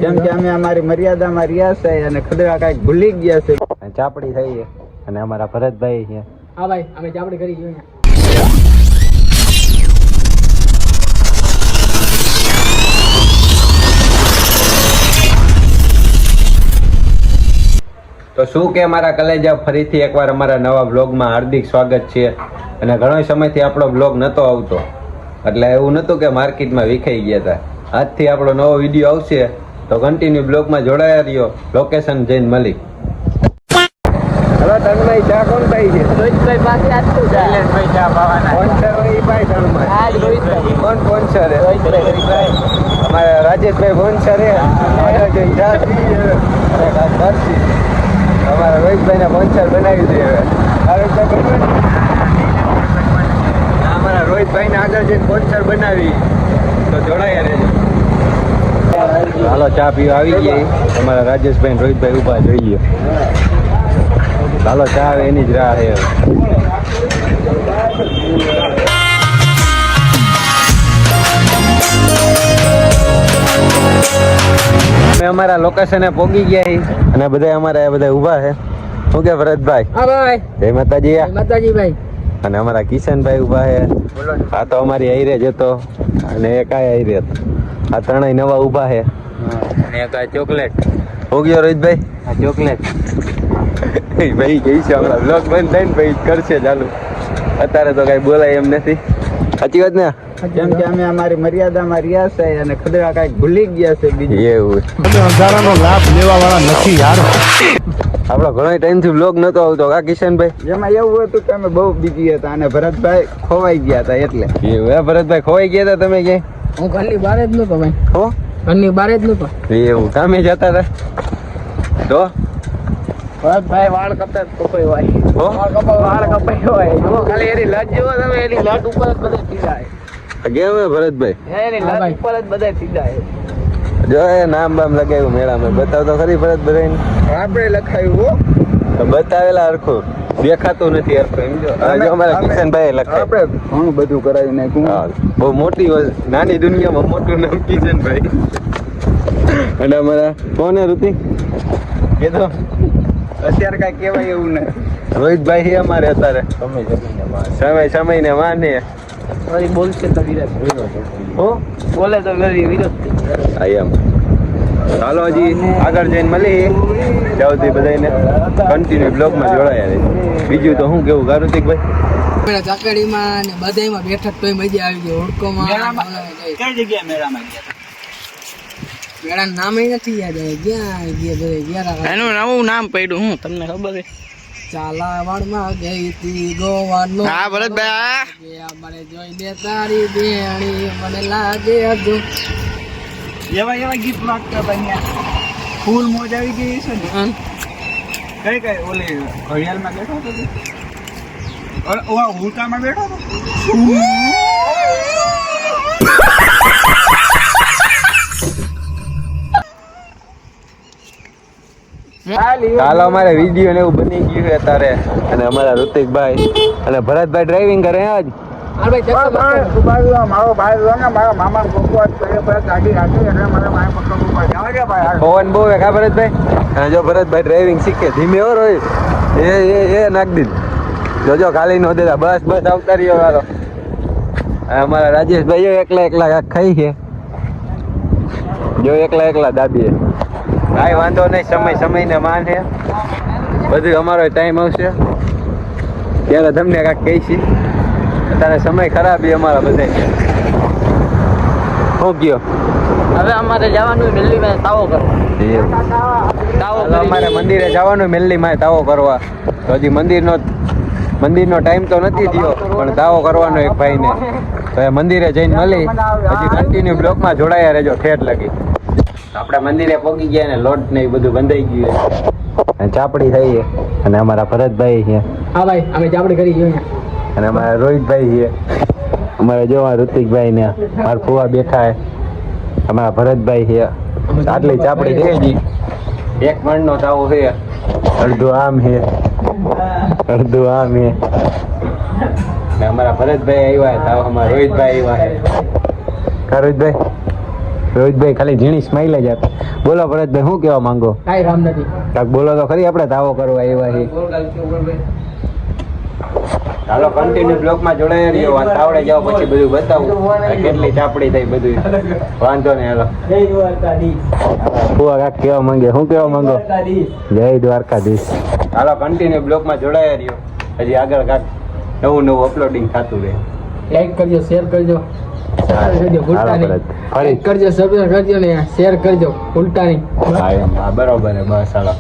કેમ કે અમે અમારી મર્યાદામાં રહ્યા છે અને ખડવા કાંઈક ભૂલી ગયા છે. ચાપડી થઈ છે અને અમારા ભરતભાઈ છે. હા ભાઈ, અમે ચાપડી કરી ગયો. તો શું કે મારા કલેજા, ફરીથી એકવાર અમારા નવા બ્લોગમાં હાર્દિક સ્વાગત છે. અને ઘણો સમયથી આપણો બ્લોગ નહોતો આવતો, એટલે એવું નહોતું કે માર્કેટમાં વિખાઈ ગયા હતા. આજથી આપણો નવો વિડીયો આવશે, તો કન્ટિન્યુ બ્લોગમાં જોડાયા રહ્યો. લોકેશન જૈન મલિક. હલો તન્મય, ચા કોણ ભાઈ છે? રોહિતભાઈ પાસે આજતું શૈલેષભાઈ ચા પાવાના. સ્પોન્સર હોય ઈ ભાઈ તન્મય. હા રોહિતભાઈ. કોણ સ્પોન્સર છે? રોહિતભાઈ. અમારા રાજેશભાઈ સ્પોન્સર છે. આગળ જઈને ચા પીએ અને કાંઈ કરશી. અમારા રોહિતભાઈને સ્પોન્સર બનાવી દે. અમારા રોહિતભાઈને આગળ જઈને સ્પોન્સર બનાવી તો જોડાયા રહેજો. હાલો ચા પીવા આવી ગયા. અમારા રાજેશભાઈ ને રોહિતભાઈ ઉભા જોઈએ. હાલો ચા આવે એની જ રાહ છે. અમે અમારા લોકેશને પહોંચી ગયા અને બધા અમારા બધા ઊભા છે. શું કે ભરતભાઈ? હા ભાઈ. જય માતાજી. જય માતાજી ભાઈ. અને અમારા કિશનભાઈ ઊભા છે. આ તો અમારી આઈરે જ હતો અને એક આ આઈરે હતો. આ ત્રણેય નવા ઊભા છે. અને એક આ ચોકલેટ. હો ગયો રોહિતભાઈ? આ ચોકલેટ. ભાઈ કહી છે હમણાં બ્લોગ બંધ થાય ને ભાઈ કરશે ચાલુ. અત્યારે તો કઈ બોલાય એમ નથી. સાચી વાત ને? કેમ કે અમે અમારી મર્યાદામાં રહ્યા છે અને ખડવા કાંઈક ભૂલી ગયા છે. બીજું એવું અંધારાનો લાભ લેવા વાળા નથી યાર. આપણો ઘણો ટાઈમથી બ્લોગ નતો આવતો કા કિશનભાઈ? જેમાં એવું હતું કે અમે બહુ બીજી હતા અને ભરતભાઈ ખોવાઈ ગયા હતા એટલે. એવું હે ભરતભાઈ? ખોવાઈ ગયા હતા તમે ક્યાંય? હું ઘરની બહાર જ નતો ભાઈ. હો ઘરની બહાર જ નતો. એવું કામે જતા હતા તો? ભાઈ વાળ કપાય કપાય હોય. હો વાળ કપાય હોય. જો ખાલી એની લટ જોવો તમે, એની લટ ઉપર જ બધા સીધા કેમ હે ભરતભાઈ? એની લટ ઉપર જ બધા સીધા જો એ નામ બામ લગાવ્યું મેળામાં, બતાવ તો ખરી ભરત બધાને. આપણે લખાયું તો બતાવેલા હરખું દેખાતું નથી હરખું. એમ જો આ જો અમારા કિશનભાઈ લખાય. આપણે ઘણું બધું કરાવી નાખ્યું. હા, બહુ મોટી નાની દુનિયામાં મોટું નામ કિશનભાઈ. અને અમારા કોને ઋતિક એ તો અત્યારે કાંઈ કહેવાય એવું નથી. રોહિતભાઈ છે અમારે અત્યારે. સમય ને માને હોય. બોલશે તો વિરોધ. હો બોલે તો વિરોધ. આ એમ. ચાલો હજી આગળ જઈને મળી ત્યાં સુધી બધાને કન્ટિન્યુ બ્લોગમાં જોડાયા રહે. બીજું તો શું કેવું કાર્તિકભાઈ? ચાકડીમાં ને બધામાં બેઠક તોય મજા આવી ગઈ. ઓળખોમાં કઈ જગ્યાએ મેળામાં ગયા? મેળાનું નામ નથી યાદ આવે. ક્યાં ગયા ગયા? એનું નવું નામ પડ્યું હું તમને ખબર છે? ચાલાવાડમાં ગઈ હતી ગોવાનો. હા ભરતભાઈ. મને જોઈને તારી બેણી મને લાગે હજુ. એવા ગીત વાગતા હતા. ફૂલ મોજ આવી ગઈ છે ને. કઈ ઓલી ઘડિયાળમાં બેઠો હતો? હુકામાં બેઠો હતો. ચાલો અમારે વિડીયો ને એવું બની ગયું છે અત્યારે. અને અમારા ઋતિકભાઈ અને ભરતભાઈ ડ્રાઇવિંગ કરે આજ. મારો ભાઈ મારા મામા ગાડી રાખી એટલે મારા માએ પકડવું પડે. પવન બહુ હે કા ભરતભાઈ? અને જો ભરતભાઈ ડ્રાઇવિંગ શીખે ધીમે હો રોહિત. એ નાખ દીધ. જોજો ખાલી નો દેતા. બસ આવતા રહ્યો વાળો. અમારા રાજેશભાઈ એકલા ખાઈ છે. જો એકલા દાબીએ. કાંઈ વાંધો નહીં. સમય ને માન છે બધું. અમારો ટાઈમ આવશે ત્યારે તમને કાંઈક કહીશી. અત્યારે સમય ખરાબ છે અમારા બધા. શું કયો? હવે અમારે જવાનું દિલ્હીમાં તાવો કરવા. અમારે મંદિરે જવાનું મેલ્લીમાં તાવો કરવા. તો હજી મંદિરનો ટાઈમ તો નથી થયો, પણ તાવો કરવાનો એક ભાઈને. તો એ મંદિરે જઈને મળી. હજી કન્ટિન્યુ બ્લોકમાં જોડાયા રહેજો ઠેઠ લગી. આપણે મંદિરે પહોંચી ગયા ને લોટ ને એ બધું બંધાઈ ગયું છે. ચાપડી થઈ છે. અને અમારા ભરતભાઈ છે. હા ભાઈ, અમે ચાપડી કરી ગયો. અને અમારા રોહિતભાઈ છે. અમારે જો ઋતિકભાઈ ને મારા ફુવા બેઠા છે. અમારા ભરતભાઈ છે. આટલી ચાપડી થઈ ગઈ. એક મણનો તાવો છે. અડધું આમ છે, અડધું આમ છે. અમારા ભરતભાઈ આવ્યા હતા. અમારા રોહિતભાઈ આવ્યા છે. રોહિતભાઈ રોહિતભાઈ ખાલી ઝીણી સ્માઈલ જ આપે. બોલો ભરતભાઈ, શું કહેવા માંગો? કાંઈ કામ નથી. કાંક બોલો તો ખરી, આપણે તાવો કરવા આવ્યા છીએ. હાલો કન્ટિન્યુ બ્લોકમાં જોડાઈ રહ્યો. આ તાવડે જાઓ પછી બધું બતાવું કેટલી ચાપડી થઈ બધું. વાંધો નહીં. હાલો કાંક કહેવા માંગે, શું કહેવા માંગો? જય દ્વારકાધીશ. હાલો કન્ટિન્યુ બ્લોકમાં જોડાઈ રહ્યો. હજી આગળ કાંક નવું અપલોડિંગ થતું રહે. લાઈક કરજો, શેર કરજો, સબસ્ક્રાઇબ કરજો, ભૂલતા નહીં. ફરી લાઈક કરજો, સબસ્ક્રાઇબ કરજો ને શેર કરજો, ભૂલતા નહીં. હા બરોબર બસ હાલો.